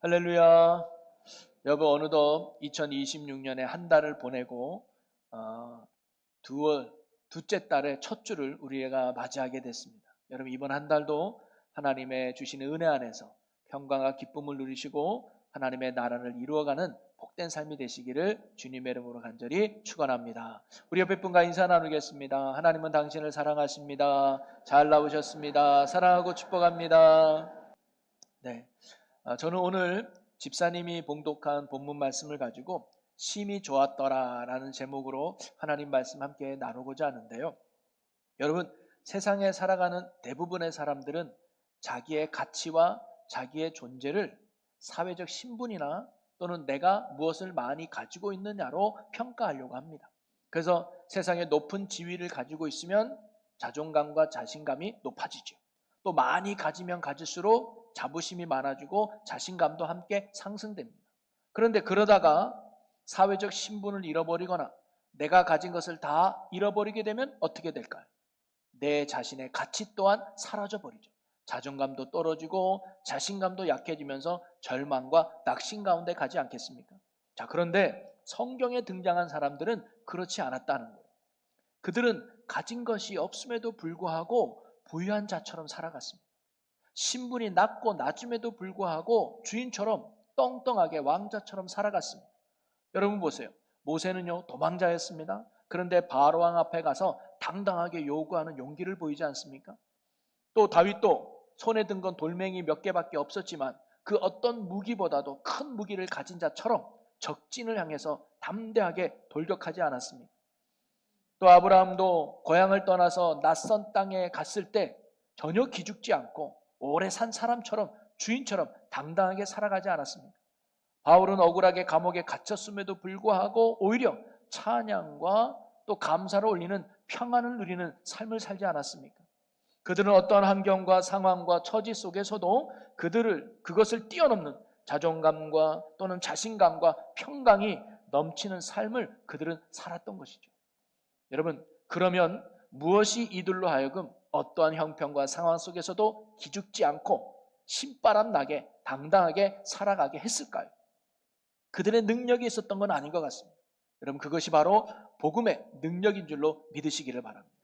할렐루야. 여러분, 어느덧 2026년의 한 달을 보내고 둘째 달의 첫 주를 우리가 맞이하게 됐습니다. 여러분, 이번 한 달도 하나님의 주시는 은혜 안에서 평강과 기쁨을 누리시고 하나님의 나라를 이루어가는 복된 삶이 되시기를 주님의 이름으로 간절히 축원합니다. 우리 옆에 분과 인사 나누겠습니다. 하나님은 당신을 사랑하십니다. 잘 나오셨습니다. 사랑하고 축복합니다. 네. 저는 오늘 집사님이 봉독한 본문 말씀을 가지고 심히 좋았더라라는 제목으로 하나님 말씀 함께 나누고자 하는데요. 여러분, 세상에 살아가는 대부분의 사람들은 자기의 가치와 자기의 존재를 사회적 신분이나 또는 내가 무엇을 많이 가지고 있느냐로 평가하려고 합니다. 그래서 세상에 높은 지위를 가지고 있으면 자존감과 자신감이 높아지죠. 또 많이 가지면 가질수록 자부심이 많아지고 자신감도 함께 상승됩니다. 그런데 그러다가 사회적 신분을 잃어버리거나 내가 가진 것을 다 잃어버리게 되면 어떻게 될까요? 내 자신의 가치 또한 사라져버리죠. 자존감도 떨어지고 자신감도 약해지면서 절망과 낙심 가운데 가지 않겠습니까? 자, 그런데 성경에 등장한 사람들은 그렇지 않았다는 거예요. 그들은 가진 것이 없음에도 불구하고 부유한 자처럼 살아갔습니다. 신분이 낮고 낮음에도 불구하고 주인처럼 떵떵하게 왕자처럼 살아갔습니다. 여러분 보세요. 모세는요, 도망자였습니다. 그런데 바로왕 앞에 가서 당당하게 요구하는 용기를 보이지 않습니까? 또 다윗도 손에 든 건 돌멩이 몇 개밖에 없었지만 그 어떤 무기보다도 큰 무기를 가진 자처럼 적진을 향해서 담대하게 돌격하지 않았습니까? 또 아브라함도 고향을 떠나서 낯선 땅에 갔을 때 전혀 기죽지 않고 오래 산 사람처럼 주인처럼 당당하게 살아가지 않았습니까? 바울은 억울하게 감옥에 갇혔음에도 불구하고 오히려 찬양과 또 감사를 올리는 평안을 누리는 삶을 살지 않았습니까? 그들은 어떠한 환경과 상황과 처지 속에서도 그것을 뛰어넘는 자존감과 또는 자신감과 평강이 넘치는 삶을 그들은 살았던 것이죠. 여러분, 그러면 무엇이 이들로 하여금 어떠한 형편과 상황 속에서도 기죽지 않고 신바람 나게 당당하게 살아가게 했을까요? 그들의 능력이 있었던 건 아닌 것 같습니다. 여러분, 그것이 바로 복음의 능력인 줄로 믿으시기를 바랍니다.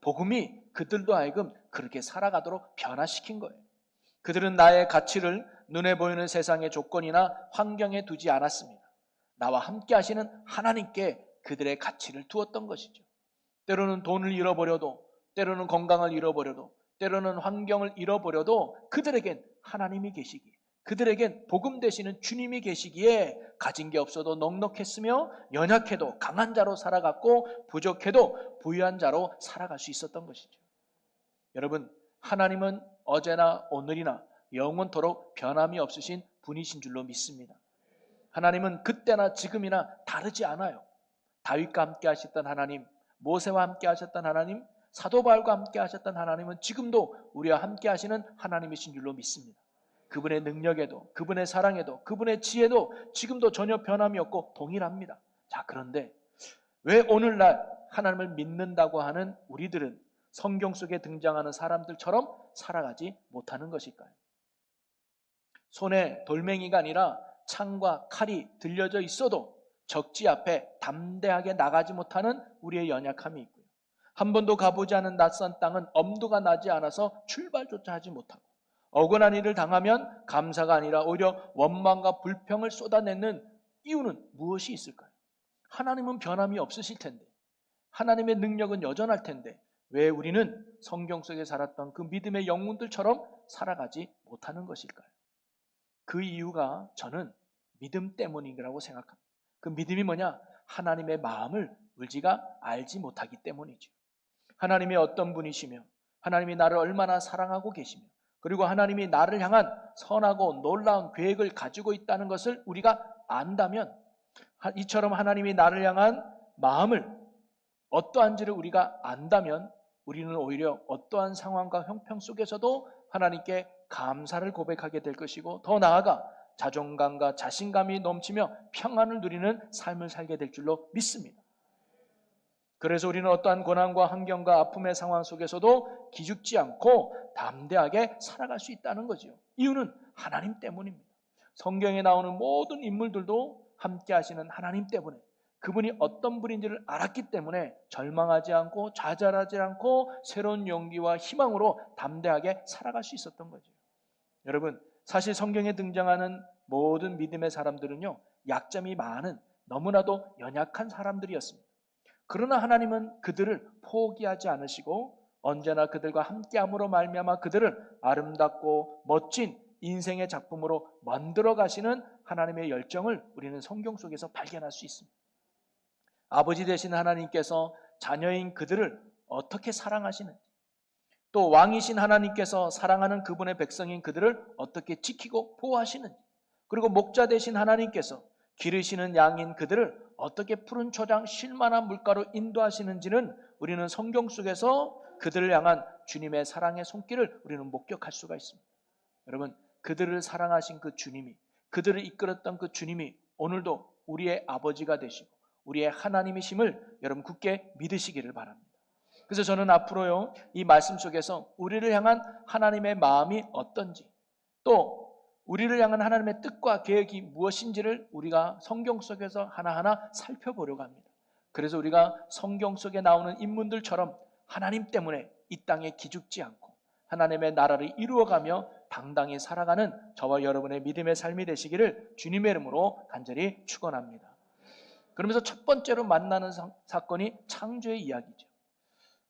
복음이 그들도 하여금 그렇게 살아가도록 변화시킨 거예요. 그들은 나의 가치를 눈에 보이는 세상의 조건이나 환경에 두지 않았습니다. 나와 함께 하시는 하나님께 그들의 가치를 두었던 것이죠. 때로는 돈을 잃어버려도, 때로는 건강을 잃어버려도, 때로는 환경을 잃어버려도 그들에겐 하나님이 계시기에, 그들에겐 복음 되시는 주님이 계시기에 가진 게 없어도 넉넉했으며 연약해도 강한 자로 살아갔고 부족해도 부유한 자로 살아갈 수 있었던 것이죠. 여러분, 하나님은 어제나 오늘이나 영원토록 변함이 없으신 분이신 줄로 믿습니다. 하나님은 그때나 지금이나 다르지 않아요. 다윗과 함께 하셨던 하나님, 모세와 함께 하셨던 하나님, 사도 바울과 함께 하셨던 하나님은 지금도 우리와 함께 하시는 하나님이신 줄로 믿습니다. 그분의 능력에도, 그분의 사랑에도, 그분의 지혜도 지금도 전혀 변함이 없고 동일합니다. 자, 그런데 왜 오늘날 하나님을 믿는다고 하는 우리들은 성경 속에 등장하는 사람들처럼 살아가지 못하는 것일까요? 손에 돌멩이가 아니라 창과 칼이 들려져 있어도 적지 앞에 담대하게 나가지 못하는 우리의 연약함이 있고요. 한 번도 가보지 않은 낯선 땅은 엄두가 나지 않아서 출발조차 하지 못하고, 억울한 일을 당하면 감사가 아니라 오히려 원망과 불평을 쏟아내는 이유는 무엇이 있을까요? 하나님은 변함이 없으실 텐데, 하나님의 능력은 여전할 텐데 왜 우리는 성경 속에 살았던 그 믿음의 영웅들처럼 살아가지 못하는 것일까요? 그 이유가 저는 믿음 때문이라고 생각합니다. 그 믿음이 뭐냐? 하나님의 마음을 우리가 알지 못하기 때문이죠. 하나님이 어떤 분이시며 하나님이 나를 얼마나 사랑하고 계시며 그리고 하나님이 나를 향한 선하고 놀라운 계획을 가지고 있다는 것을 우리가 안다면, 이처럼 하나님이 나를 향한 마음을 어떠한지를 우리가 안다면 우리는 오히려 어떠한 상황과 형편 속에서도 하나님께 감사를 고백하게 될 것이고, 더 나아가 자존감과 자신감이 넘치며 평안을 누리는 삶을 살게 될 줄로 믿습니다. 그래서 우리는 어떠한 고난과 환경과 아픔의 상황 속에서도 기죽지 않고 담대하게 살아갈 수 있다는 거죠. 이유는 하나님 때문입니다. 성경에 나오는 모든 인물들도 함께 하시는 하나님 때문에, 그분이 어떤 분인지를 알았기 때문에 절망하지 않고 좌절하지 않고 새로운 용기와 희망으로 담대하게 살아갈 수 있었던 거죠. 여러분, 사실 성경에 등장하는 모든 믿음의 사람들은요, 약점이 많은, 너무나도 연약한 사람들이었습니다. 그러나 하나님은 그들을 포기하지 않으시고 언제나 그들과 함께함으로 말미암아 그들을 아름답고 멋진 인생의 작품으로 만들어 가시는 하나님의 열정을 우리는 성경 속에서 발견할 수 있습니다. 아버지 되신 하나님께서 자녀인 그들을 어떻게 사랑하시는지, 또 왕이신 하나님께서 사랑하는 그분의 백성인 그들을 어떻게 지키고 보호하시는지, 그리고 목자 되신 하나님께서 기르시는 양인 그들을 어떻게 푸른 초장 쉴만한 물가로 인도하시는지는 우리는 성경 속에서 그들을 향한 주님의 사랑의 손길을 우리는 목격할 수가 있습니다. 여러분, 그들을 사랑하신 그 주님이, 그들을 이끌었던 그 주님이 오늘도 우리의 아버지가 되시고 우리의 하나님이심을 여러분 굳게 믿으시기를 바랍니다. 그래서 저는 앞으로요, 이 말씀 속에서 우리를 향한 하나님의 마음이 어떤지, 또 우리를 향한 하나님의 뜻과 계획이 무엇인지를 우리가 성경 속에서 하나하나 살펴보려고 합니다. 그래서 우리가 성경 속에 나오는 인물들처럼 하나님 때문에 이 땅에 기죽지 않고 하나님의 나라를 이루어가며 당당히 살아가는 저와 여러분의 믿음의 삶이 되시기를 주님의 이름으로 간절히 축원합니다. 그러면서 첫 번째로 만나는 사건이 창조의 이야기죠.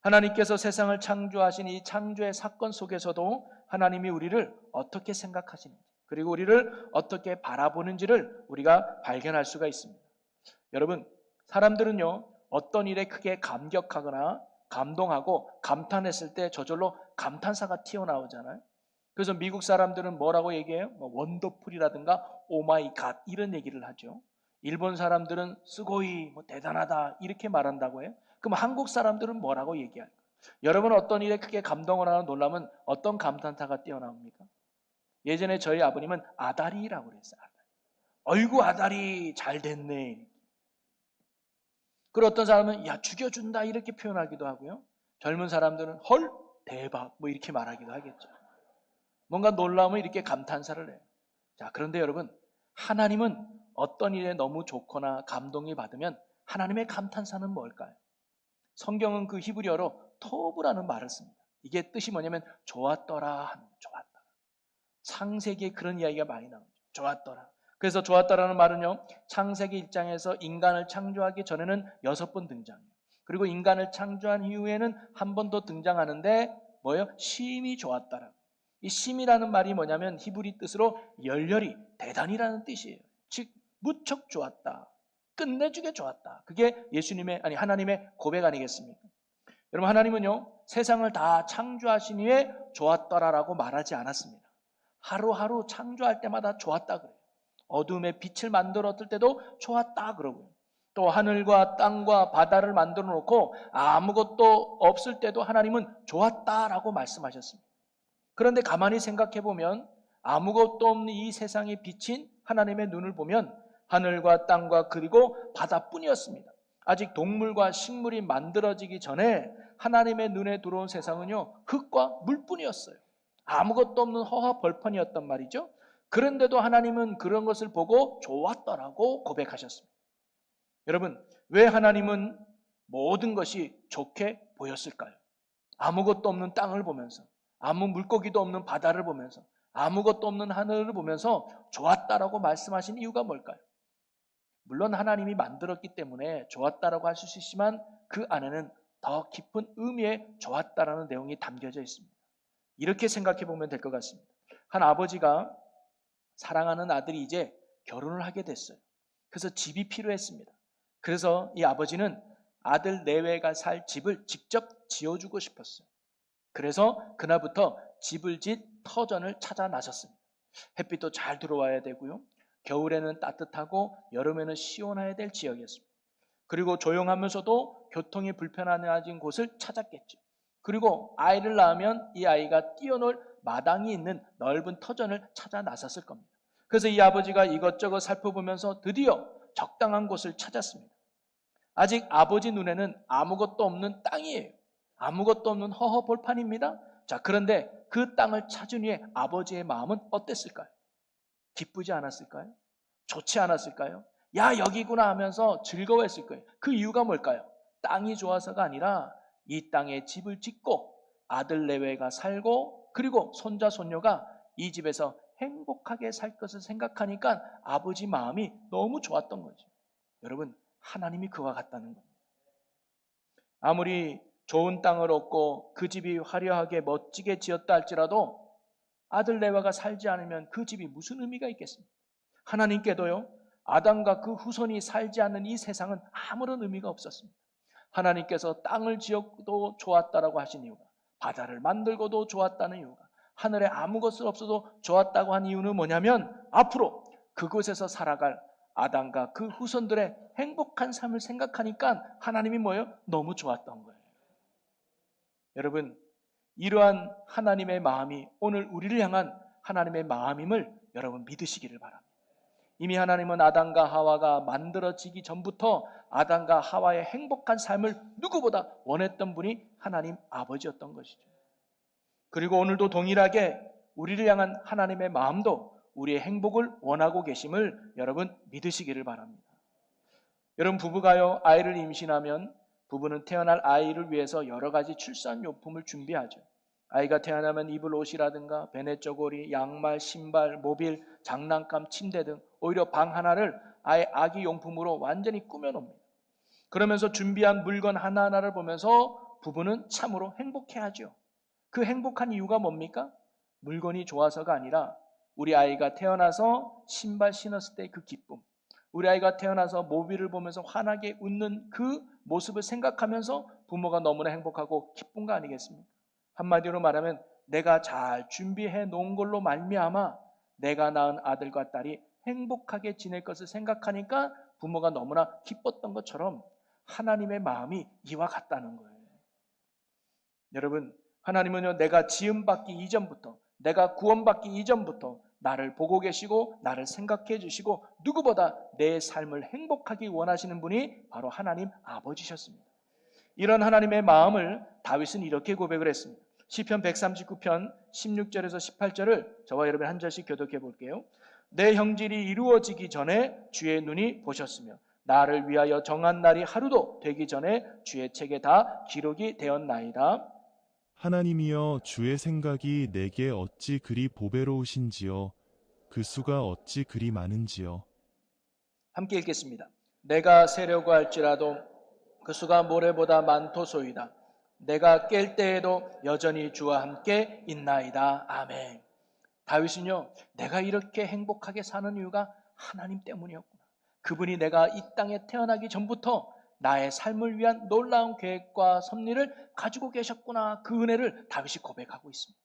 하나님께서 세상을 창조하신 이 창조의 사건 속에서도 하나님이 우리를 어떻게 생각하시는지, 그리고 우리를 어떻게 바라보는지를 우리가 발견할 수가 있습니다. 여러분, 사람들은요, 어떤 일에 크게 감격하거나 감동하고 감탄했을 때 저절로 감탄사가 튀어나오잖아요. 그래서 미국 사람들은 뭐라고 얘기해요? 원더풀이라든가 오마이갓 이런 얘기를 하죠. 일본 사람들은 스고이, 대단하다 이렇게 말한다고 해요. 그럼 한국 사람들은 뭐라고 얘기할까요? 여러분, 어떤 일에 크게 감동을 하나 놀라면 어떤 감탄사가 뛰어나옵니까? 예전에 저희 아버님은 아다리라고 그랬어요. 어이구 아다리 잘 됐네. 그리고 어떤 사람은 야 죽여준다 이렇게 표현하기도 하고요. 젊은 사람들은 헐 대박 이렇게 말하기도 하겠죠. 뭔가 놀라우면 이렇게 감탄사를 해요. 자, 그런데 여러분, 하나님은 어떤 일에 너무 좋거나 감동이 받으면 하나님의 감탄사는 뭘까요? 성경은 그 히브리어로 토브라는 말을 씁니다. 이게 뜻이 뭐냐면 좋았더라 하는, 좋았다. 창세기에 그런 이야기가 많이 나오죠. 좋았더라. 그래서 좋았다라는 말은요, 창세기 1장에서 인간을 창조하기 전에는 6번 등장해요. 그리고 인간을 창조한 이후에는 한 번 더 등장하는데 뭐예요? 심히 좋았다라. 이 심이라는 말이 뭐냐면 히브리 뜻으로 열렬히, 대단히라는 뜻이에요. 즉 무척 좋았다. 끝내주게 좋았다. 그게 예수님의, 아니 하나님의 고백 아니겠습니까? 여러분, 하나님은요, 세상을 다 창조하신 후에 좋았더라라고 말하지 않았습니다. 하루하루 창조할 때마다 좋았다 그래요. 어둠의 빛을 만들었을 때도 좋았다 그러고요. 또 하늘과 땅과 바다를 만들어 놓고 아무것도 없을 때도 하나님은 좋았다라고 말씀하셨습니다. 그런데 가만히 생각해 보면 아무것도 없는 이 세상에 비친 하나님의 눈을 보면 하늘과 땅과 그리고 바다뿐이었습니다. 아직 동물과 식물이 만들어지기 전에 하나님의 눈에 들어온 세상은요, 흙과 물뿐이었어요. 아무것도 없는 허허 벌판이었단 말이죠. 그런데도 하나님은 그런 것을 보고 좋았더라고 고백하셨습니다. 여러분, 왜 하나님은 모든 것이 좋게 보였을까요? 아무것도 없는 땅을 보면서, 아무 물고기도 없는 바다를 보면서, 아무것도 없는 하늘을 보면서 좋았다라고 말씀하신 이유가 뭘까요? 물론 하나님이 만들었기 때문에 좋았다라고 하실 수 있지만 그 안에는 더 깊은 의미의 좋았다라는 내용이 담겨져 있습니다. 이렇게 생각해 보면 될 것 같습니다. 한 아버지가 사랑하는 아들이 이제 결혼을 하게 됐어요. 그래서 집이 필요했습니다. 그래서 이 아버지는 아들 내외가 살 집을 직접 지어주고 싶었어요. 그래서 그날부터 집을 짓 터전을 찾아 나섰습니다. 햇빛도 잘 들어와야 되고요. 겨울에는 따뜻하고 여름에는 시원해야 될 지역이었습니다. 그리고 조용하면서도 교통이 불편해진 곳을 찾았겠죠. 그리고 아이를 낳으면 이 아이가 뛰어놀 마당이 있는 넓은 터전을 찾아 나섰을 겁니다. 그래서 이 아버지가 이것저것 살펴보면서 드디어 적당한 곳을 찾았습니다. 아직 아버지 눈에는 아무것도 없는 땅이에요. 아무것도 없는 허허벌판입니다. 자, 그런데 그 땅을 찾은 후에 아버지의 마음은 어땠을까요? 기쁘지 않았을까요? 좋지 않았을까요? 야, 여기구나 하면서 즐거워했을 거예요. 그 이유가 뭘까요? 땅이 좋아서가 아니라 이 땅에 집을 짓고 아들 내외가 살고 그리고 손자 손녀가 이 집에서 행복하게 살 것을 생각하니까 아버지 마음이 너무 좋았던 거죠. 여러분, 하나님이 그와 같다는 겁니다. 아무리 좋은 땅을 얻고 그 집이 화려하게 멋지게 지었다 할지라도 아들 내외가 살지 않으면 그 집이 무슨 의미가 있겠습니까? 하나님께도요, 아담과 그 후손이 살지 않는 이 세상은 아무런 의미가 없었습니다. 하나님께서 땅을 지어도 좋았다라고 하신 이유가, 바다를 만들고도 좋았다는 이유가, 하늘에 아무것이 없어도 좋았다고 한 이유는 뭐냐면 앞으로 그곳에서 살아갈 아담과 그 후손들의 행복한 삶을 생각하니까 하나님이 뭐예요? 너무 좋았던 거예요. 여러분, 이러한 하나님의 마음이 오늘 우리를 향한 하나님의 마음임을 여러분 믿으시기를 바랍니다. 이미 하나님은 아담과 하와가 만들어지기 전부터 아담과 하와의 행복한 삶을 누구보다 원했던 분이 하나님 아버지였던 것이죠. 그리고 오늘도 동일하게 우리를 향한 하나님의 마음도 우리의 행복을 원하고 계심을 여러분 믿으시기를 바랍니다. 여러분, 부부가요, 아이를 임신하면 부부는 태어날 아이를 위해서 여러 가지 출산용품을 준비하죠. 아이가 태어나면 입을 옷이라든가 베네 쪼고리, 양말, 신발, 모빌, 장난감, 침대 등 오히려 방 하나를 아예 아기 용품으로 완전히 꾸며놉니다. 그러면서 준비한 물건 하나하나를 보면서 부부는 참으로 행복해하죠. 그 행복한 이유가 뭡니까? 물건이 좋아서가 아니라 우리 아이가 태어나서 신발 신었을 때 그 기쁨, 우리 아이가 태어나서 모빌을 보면서 환하게 웃는 그 모습을 생각하면서 부모가 너무나 행복하고 기쁜 거 아니겠습니까? 한마디로 말하면 내가 잘 준비해 놓은 걸로 말미암아 내가 낳은 아들과 딸이 행복하게 지낼 것을 생각하니까 부모가 너무나 기뻤던 것처럼 하나님의 마음이 이와 같다는 거예요. 여러분, 하나님은요, 내가 지음받기 이전부터, 내가 구원받기 이전부터 나를 보고 계시고 나를 생각해 주시고 누구보다 내 삶을 행복하게 원하시는 분이 바로 하나님 아버지셨습니다. 이런 하나님의 마음을 다윗은 이렇게 고백을 했습니다. 시편 139편 16절에서 18절을 저와 여러분 한 절씩 교독해 볼게요. 내 형질이 이루어지기 전에 주의 눈이 보셨으며 나를 위하여 정한 날이 하루도 되기 전에 주의 책에 다 기록이 되었나이다. 하나님이여, 주의 생각이 내게 어찌 그리 보배로우신지요. 그 수가 어찌 그리 많은지요. 함께 읽겠습니다. 내가 세려고 할지라도 그 수가 모래보다 많도소이다. 내가 깰 때에도 여전히 주와 함께 있나이다. 아멘. 다윗은요, 내가 이렇게 행복하게 사는 이유가 하나님 때문이었구나. 그분이 내가 이 땅에 태어나기 전부터 나의 삶을 위한 놀라운 계획과 섭리를 가지고 계셨구나. 그 은혜를 다윗이 고백하고 있습니다.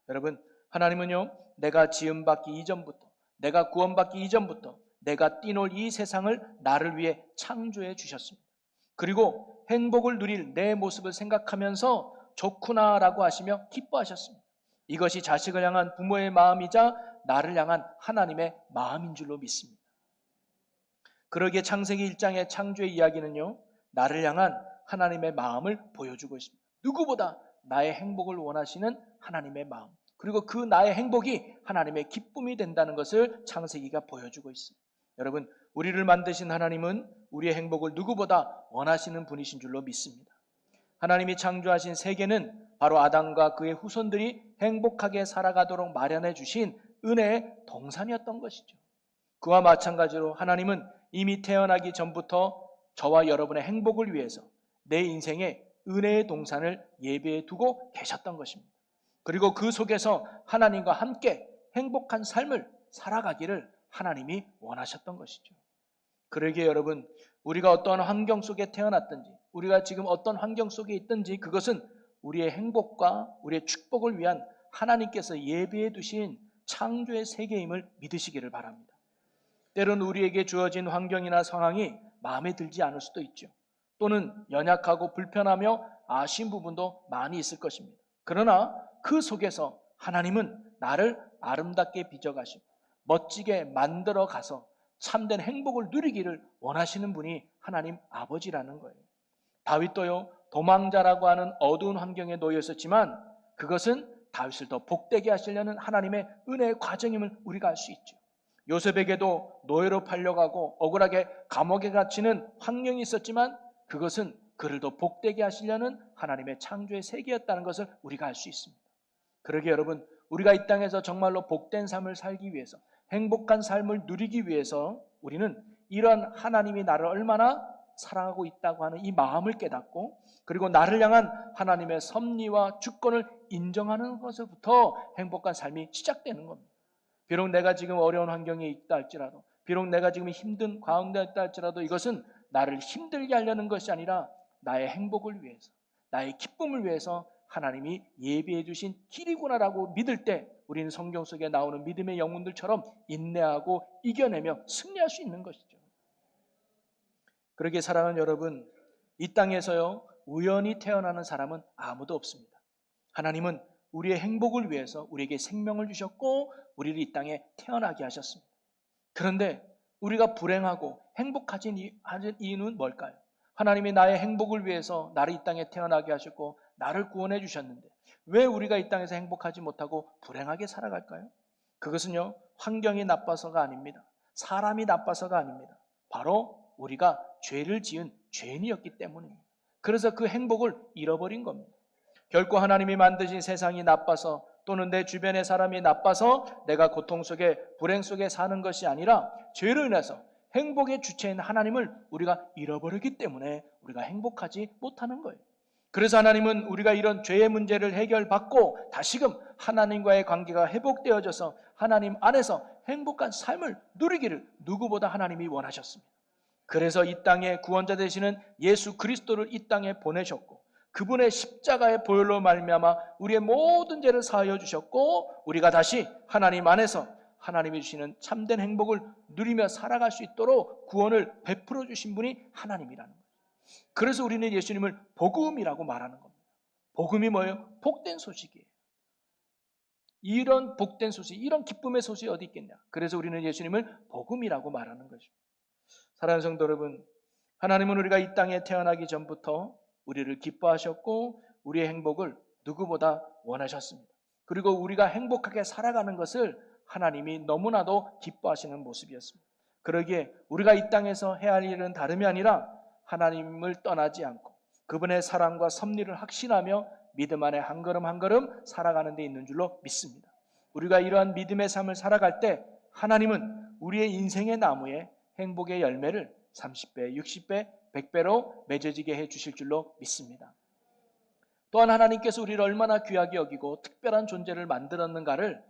여러분, 하나님은요, 내가 지음받기 이전부터, 내가 구원받기 이전부터 내가 뛰놀 이 세상을 나를 위해 창조해 주셨습니다. 그리고 행복을 누릴 내 모습을 생각하면서 좋구나라고 하시며 기뻐하셨습니다. 이것이 자식을 향한 부모의 마음이자 나를 향한 하나님의 마음인 줄로 믿습니다. 그러기에 창세기 1장의 창조의 이야기는요, 나를 향한 하나님의 마음을 보여주고 있습니다. 누구보다 나의 행복을 원하시는 하나님의 마음, 그리고 그 나의 행복이 하나님의 기쁨이 된다는 것을 창세기가 보여주고 있습니다. 여러분, 우리를 만드신 하나님은 우리의 행복을 누구보다 원하시는 분이신 줄로 믿습니다. 하나님이 창조하신 세계는 바로 아담과 그의 후손들이 행복하게 살아가도록 마련해 주신 은혜의 동산이었던 것이죠. 그와 마찬가지로 하나님은 이미 태어나기 전부터 저와 여러분의 행복을 위해서 내 인생에 은혜의 동산을 예비해 두고 계셨던 것입니다. 그리고 그 속에서 하나님과 함께 행복한 삶을 살아가기를 하나님이 원하셨던 것이죠. 그러기에 여러분, 우리가 어떠한 환경 속에 태어났든지, 우리가 지금 어떤 환경 속에 있든지 그것은 우리의 행복과 우리의 축복을 위한 하나님께서 예비해 두신 창조의 세계임을 믿으시기를 바랍니다. 때론 우리에게 주어진 환경이나 상황이 마음에 들지 않을 수도 있죠. 또는 연약하고 불편하며 아쉬운 부분도 많이 있을 것입니다. 그러나 그 속에서 하나님은 나를 아름답게 빚어가시고 멋지게 만들어 가서 참된 행복을 누리기를 원하시는 분이 하나님 아버지라는 거예요. 다윗도요, 도망자라고 하는 어두운 환경에 놓여 있었지만 그것은 다윗을 더 복되게 하시려는 하나님의 은혜의 과정임을 우리가 알 수 있죠. 요셉에게도 노예로 팔려가고 억울하게 감옥에 갇히는 환경이 있었지만 그것은 그를 더 복되게 하시려는 하나님의 창조의 세계였다는 것을 우리가 알 수 있습니다. 그러게 여러분, 우리가 이 땅에서 정말로 복된 삶을 살기 위해서, 행복한 삶을 누리기 위해서 우리는 이런 하나님이 나를 얼마나 사랑하고 있다고 하는 이 마음을 깨닫고, 그리고 나를 향한 하나님의 섭리와 주권을 인정하는 것부터 행복한 삶이 시작되는 겁니다. 비록 내가 지금 어려운 환경에 있다 할지라도, 비록 내가 지금 힘든 가운데 있다 할지라도 이것은 나를 힘들게 하려는 것이 아니라 나의 행복을 위해서, 나의 기쁨을 위해서 하나님이 예비해 주신 길이구나라고 믿을 때 우리는 성경 속에 나오는 믿음의 영웅들처럼 인내하고 이겨내며 승리할 수 있는 것이죠. 그러기에 사랑하는 여러분, 이 땅에서요 우연히 태어나는 사람은 아무도 없습니다. 하나님은 우리의 행복을 위해서 우리에게 생명을 주셨고 우리를 이 땅에 태어나게 하셨습니다. 그런데 우리가 불행하고 행복하지 않은 이유는 뭘까요? 하나님이 나의 행복을 위해서 나를 이 땅에 태어나게 하셨고 나를 구원해 주셨는데 왜 우리가 이 땅에서 행복하지 못하고 불행하게 살아갈까요? 그것은요 환경이 나빠서가 아닙니다. 사람이 나빠서가 아닙니다. 바로 우리가 죄를 지은 죄인이었기 때문입니다. 그래서 그 행복을 잃어버린 겁니다. 결코 하나님이 만드신 세상이 나빠서 또는 내 주변의 사람이 나빠서 내가 고통 속에 불행 속에 사는 것이 아니라 죄로 인해서 행복의 주체인 하나님을 우리가 잃어버리기 때문에 우리가 행복하지 못하는 거예요. 그래서 하나님은 우리가 이런 죄의 문제를 해결받고 다시금 하나님과의 관계가 회복되어져서 하나님 안에서 행복한 삶을 누리기를 누구보다 하나님이 원하셨습니다. 그래서 이 땅에 구원자 되시는 예수 그리스도를 이 땅에 보내셨고 그분의 십자가의 보혈로 말미암아 우리의 모든 죄를 사하여 주셨고 우리가 다시 하나님 안에서 하나님이 주시는 참된 행복을 누리며 살아갈 수 있도록 구원을 베풀어 주신 분이 하나님이라는 거예요. 그래서 우리는 예수님을 복음이라고 말하는 겁니다. 복음이 뭐예요? 복된 소식이에요. 이런 복된 소식, 이런 기쁨의 소식이 어디 있겠냐? 그래서 우리는 예수님을 복음이라고 말하는 것입니다. 사랑하는 성도 여러분, 하나님은 우리가 이 땅에 태어나기 전부터 우리를 기뻐하셨고 우리의 행복을 누구보다 원하셨습니다. 그리고 우리가 행복하게 살아가는 것을 하나님이 너무나도 기뻐하시는 모습이었습니다. 그러기에 우리가 이 땅에서 해야 할 일은 다름이 아니라 하나님을 떠나지 않고 그분의 사랑과 섭리를 확신하며 믿음 안에 한 걸음 한 걸음 살아가는 데 있는 줄로 믿습니다. 우리가 이러한 믿음의 삶을 살아갈 때 하나님은 우리의 인생의 나무에 행복의 열매를 30배, 60배, 100배로 맺어지게 해 주실 줄로 믿습니다. 또한 하나님께서 우리를 얼마나 귀하게 여기고 특별한 존재를 만들었는가를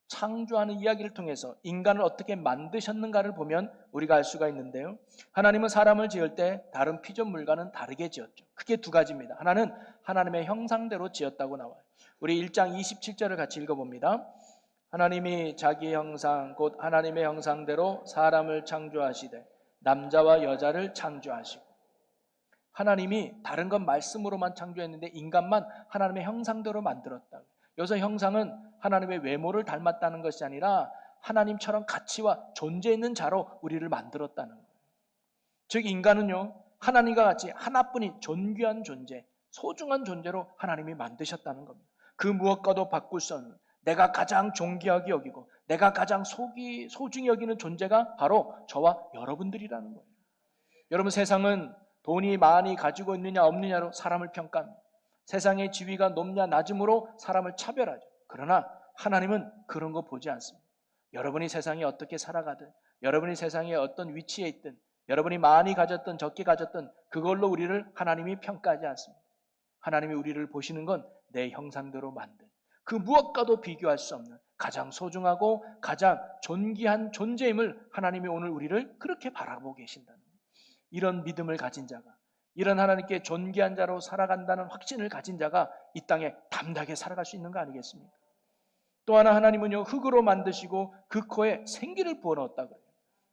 창조하는 이야기를 통해서 인간을 어떻게 만드셨는가를 보면 우리가 알 수가 있는데요. 하나님은 사람을 지을 때 다른 피조물과는 다르게 지었죠. 크게 두 가지입니다. 하나는 하나님의 형상대로 지었다고 나와요. 우리 1장 27절을 같이 읽어봅니다. 하나님이 자기 형상 곧 하나님의 형상대로 사람을 창조하시되 남자와 여자를 창조하시고 하나님이 다른 건 말씀으로만 창조했는데 인간만 하나님의 형상대로 만들었다. 여기서 형상은 하나님의 외모를 닮았다는 것이 아니라 하나님처럼 가치와 존재 있는 자로 우리를 만들었다는 거예요. 즉 인간은요 하나님과 같이 하나뿐인 존귀한 존재, 소중한 존재로 하나님이 만드셨다는 겁니다. 그 무엇과도 바꿀 수 없는 내가 가장 존귀하게 여기고 내가 가장 소중히 여기는 존재가 바로 저와 여러분들이라는 거예요. 여러분 세상은 돈이 많이 가지고 있느냐 없느냐로 사람을 평가합니다. 세상의 지위가 높냐 낮음으로 사람을 차별하죠. 그러나 하나님은 그런 거 보지 않습니다. 여러분이 세상에 어떻게 살아가든 여러분이 세상에 어떤 위치에 있든 여러분이 많이 가졌든 적게 가졌든 그걸로 우리를 하나님이 평가하지 않습니다. 하나님이 우리를 보시는 건 내 형상대로 만든 그 무엇과도 비교할 수 없는 가장 소중하고 가장 존귀한 존재임을 하나님이 오늘 우리를 그렇게 바라보고 계신다는 거예요. 이런 믿음을 가진 자가 이런 하나님께 존귀한 자로 살아간다는 확신을 가진 자가 이 땅에 담대하게 살아갈 수 있는 거 아니겠습니까? 또 하나 하나님은요 흙으로 만드시고 그 코에 생기를 부어넣었다고 그래요.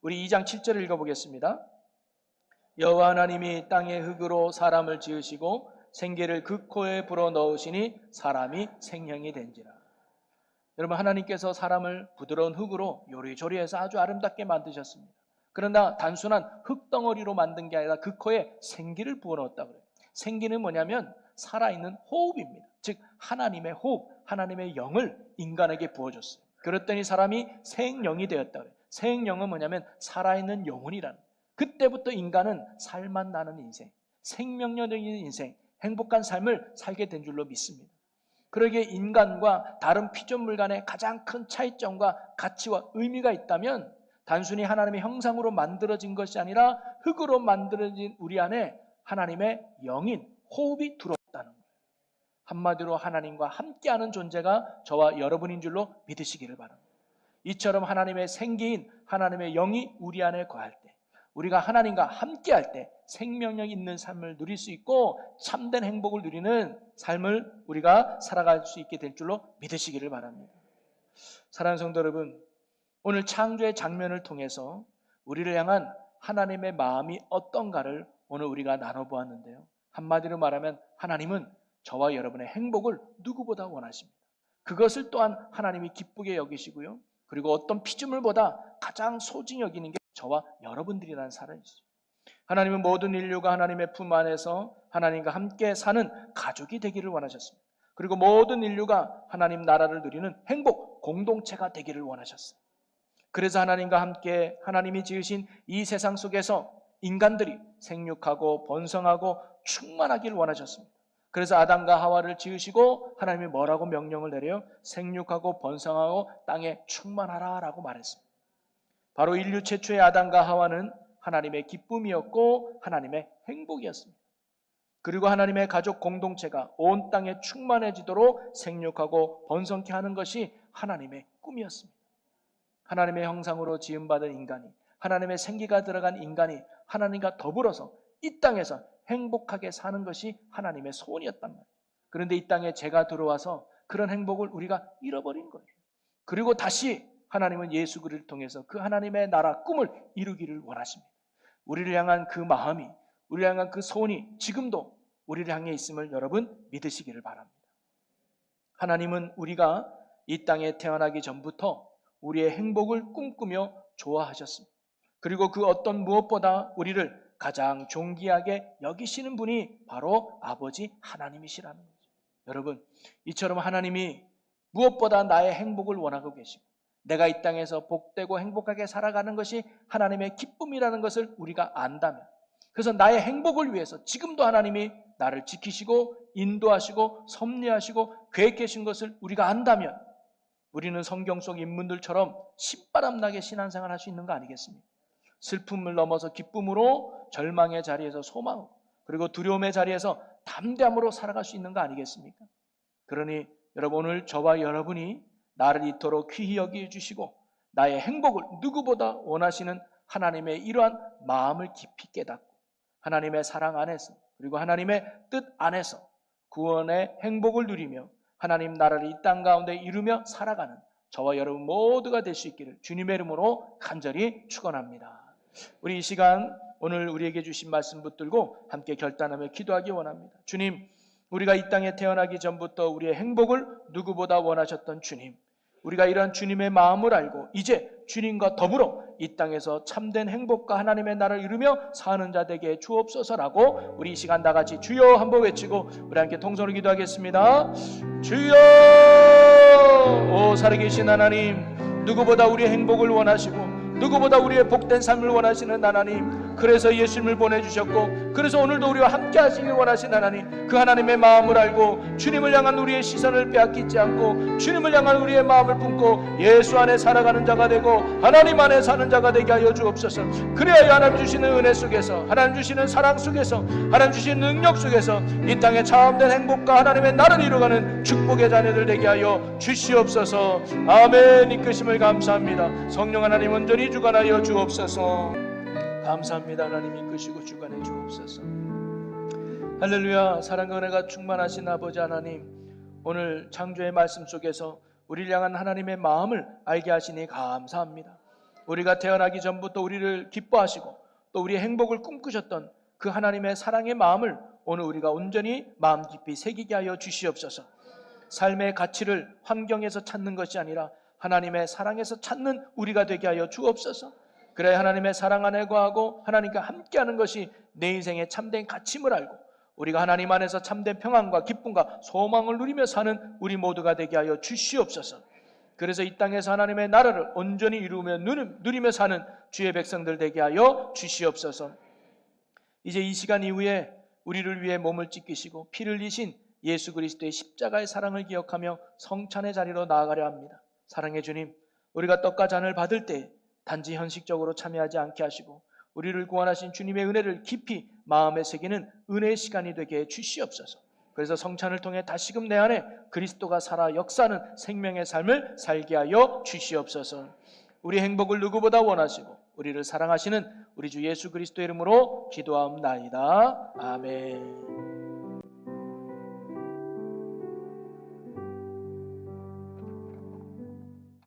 우리 2장 7절을 읽어보겠습니다. 여호와 하나님이 땅의 흙으로 사람을 지으시고 생기를 그 코에 불어넣으시니 사람이 생형이 된지라. 여러분 하나님께서 사람을 부드러운 흙으로 요리조리해서 아주 아름답게 만드셨습니다. 그러나 단순한 흙덩어리로 만든 게 아니라 그 코에 생기를 부어넣었다고 그래요. 생기는 뭐냐면 살아있는 호흡입니다. 즉 하나님의 호흡, 하나님의 영을 인간에게 부어줬어요. 그랬더니 사람이 생명이 되었다고 그래요. 생명은 뭐냐면 살아있는 영혼이라는, 그때부터 인간은 살만 나는 인생, 생명력 있는 인생, 행복한 삶을 살게 된 줄로 믿습니다. 그러기에 인간과 다른 피조물 간의 가장 큰 차이점과 가치와 의미가 있다면 단순히 하나님의 형상으로 만들어진 것이 아니라 흙으로 만들어진 우리 안에 하나님의 영인, 호흡이 들어왔다는 거예요. 한마디로 하나님과 함께하는 존재가 저와 여러분인 줄로 믿으시기를 바랍니다. 이처럼 하나님의 생기인 하나님의 영이 우리 안에 거할 때, 우리가 하나님과 함께할 때 생명력 있는 삶을 누릴 수 있고 참된 행복을 누리는 삶을 우리가 살아갈 수 있게 될 줄로 믿으시기를 바랍니다. 사랑하는 성도 여러분, 오늘 창조의 장면을 통해서 우리를 향한 하나님의 마음이 어떤가를 오늘 우리가 나눠보았는데요. 한마디로 말하면 하나님은 저와 여러분의 행복을 누구보다 원하십니다. 그것을 또한 하나님이 기쁘게 여기시고요. 그리고 어떤 피조물보다 가장 소중히 여기는 게 저와 여러분들이라는 사람이시죠. 하나님은 모든 인류가 하나님의 품 안에서 하나님과 함께 사는 가족이 되기를 원하셨습니다. 그리고 모든 인류가 하나님 나라를 누리는 행복 공동체가 되기를 원하셨어요. 그래서 하나님과 함께 하나님이 지으신 이 세상 속에서 인간들이 생육하고 번성하고 충만하기를 원하셨습니다. 그래서 아담과 하와를 지으시고 하나님이 뭐라고 명령을 내려요? 생육하고 번성하고 땅에 충만하라 라고 말했습니다. 바로 인류 최초의 아담과 하와는 하나님의 기쁨이었고 하나님의 행복이었습니다. 그리고 하나님의 가족 공동체가 온 땅에 충만해지도록 생육하고 번성케 하는 것이 하나님의 꿈이었습니다. 하나님의 형상으로 지음받은 인간이, 하나님의 생기가 들어간 인간이 하나님과 더불어서 이 땅에서 행복하게 사는 것이 하나님의 소원이었단 말이에요. 그런데 이 땅에 죄가 들어와서 그런 행복을 우리가 잃어버린 거예요. 그리고 다시 하나님은 예수 그리스도를 통해서 그 하나님의 나라 꿈을 이루기를 원하십니다. 우리를 향한 그 마음이, 우리를 향한 그 소원이 지금도 우리를 향해 있음을 여러분 믿으시기를 바랍니다. 하나님은 우리가 이 땅에 태어나기 전부터 우리의 행복을 꿈꾸며 좋아하셨습니다. 그리고 그 어떤 무엇보다 우리를 가장 존귀하게 여기시는 분이 바로 아버지 하나님이시라는 거죠. 여러분, 이처럼 하나님이 무엇보다 나의 행복을 원하고 계시고 내가 이 땅에서 복되고 행복하게 살아가는 것이 하나님의 기쁨이라는 것을 우리가 안다면, 그래서 나의 행복을 위해서 지금도 하나님이 나를 지키시고 인도하시고 섭리하시고 계획하신 것을 우리가 안다면 우리는 성경 속 인물들처럼 신바람나게 신앙생활을 할 수 있는 거 아니겠습니까? 슬픔을 넘어서 기쁨으로, 절망의 자리에서 소망으로, 그리고 두려움의 자리에서 담대함으로 살아갈 수 있는 거 아니겠습니까? 그러니 여러분, 오늘 저와 여러분이 나를 이토록 귀히 여겨주시고 나의 행복을 누구보다 원하시는 하나님의 이러한 마음을 깊이 깨닫고 하나님의 사랑 안에서, 그리고 하나님의 뜻 안에서 구원의 행복을 누리며 하나님 나라를 이 땅 가운데 이루며 살아가는 저와 여러분 모두가 될 수 있기를 주님의 이름으로 간절히 축원합니다. 우리 이 시간 오늘 우리에게 주신 말씀 붙들고 함께 결단하며 기도하기 원합니다. 주님, 우리가 이 땅에 태어나기 전부터 우리의 행복을 누구보다 원하셨던 주님, 우리가 이런 주님의 마음을 알고 이제 주님과 더불어 이 땅에서 참된 행복과 하나님의 나라를 이루며 사는 자 되게 주옵소서라고 우리 이 시간 다 같이 주여 한번 외치고 우리 함께 통성으로 기도하겠습니다. 주여! 오 살아계신 하나님, 누구보다 우리의 행복을 원하시고 누구보다 우리의 복된 삶을 원하시는 하나님, 그래서 예수님을 보내주셨고 그래서 오늘도 우리와 함께 하시길 원하신 하나님, 그 하나님의 마음을 알고 주님을 향한 우리의 시선을 빼앗기지 않고 주님을 향한 우리의 마음을 품고 예수 안에 살아가는 자가 되고 하나님 안에 사는 자가 되게 하여 주옵소서. 그래야 하나님 주시는 은혜 속에서, 하나님 주시는 사랑 속에서, 하나님 주시는 능력 속에서 이 땅에 참된 행복과 하나님의 나라를 이루어가는 축복의 자녀들 되게 하여 주시옵소서. 아멘. 이끄심을 감사합니다. 성령 하나님 온전히 주관하여 주옵소서. 감사합니다. 하나님 이끄시고 주관해 주옵소서. 할렐루야. 사랑과 은혜가 충만하신 아버지 하나님, 오늘 창조의 말씀 속에서 우리를 향한 하나님의 마음을 알게 하시니 감사합니다. 우리가 태어나기 전부터 우리를 기뻐하시고 또 우리의 행복을 꿈꾸셨던 그 하나님의 사랑의 마음을 오늘 우리가 온전히 마음 깊이 새기게 하여 주시옵소서. 삶의 가치를 환경에서 찾는 것이 아니라 하나님의 사랑에서 찾는 우리가 되게 하여 주옵소서. 그래 하나님의 사랑 안에 거하고 하나님과 함께하는 것이 내 인생의 참된 가치임을 알고 우리가 하나님 안에서 참된 평안과 기쁨과 소망을 누리며 사는 우리 모두가 되게 하여 주시옵소서. 그래서 이 땅에서 하나님의 나라를 온전히 이루며 누리며 사는 주의 백성들 되게 하여 주시옵소서. 이제 이 시간 이후에 우리를 위해 몸을 찢기시고 피를 흘리신 예수 그리스도의 십자가의 사랑을 기억하며 성찬의 자리로 나아가려 합니다. 사랑의 주님, 우리가 떡과 잔을 받을 때 단지 현식적으로 참여하지 않게 하시고 우리를 구원하신 주님의 은혜를 깊이 마음에 새기는 은혜의 시간이 되게 해 주시옵소서. 그래서 성찬을 통해 다시금 내 안에 그리스도가 살아 역사하는 생명의 삶을 살게 하여 주시옵소서. 우리 행복을 누구보다 원하시고 우리를 사랑하시는 우리 주 예수 그리스도의 이름으로 기도하옵나이다. 아멘.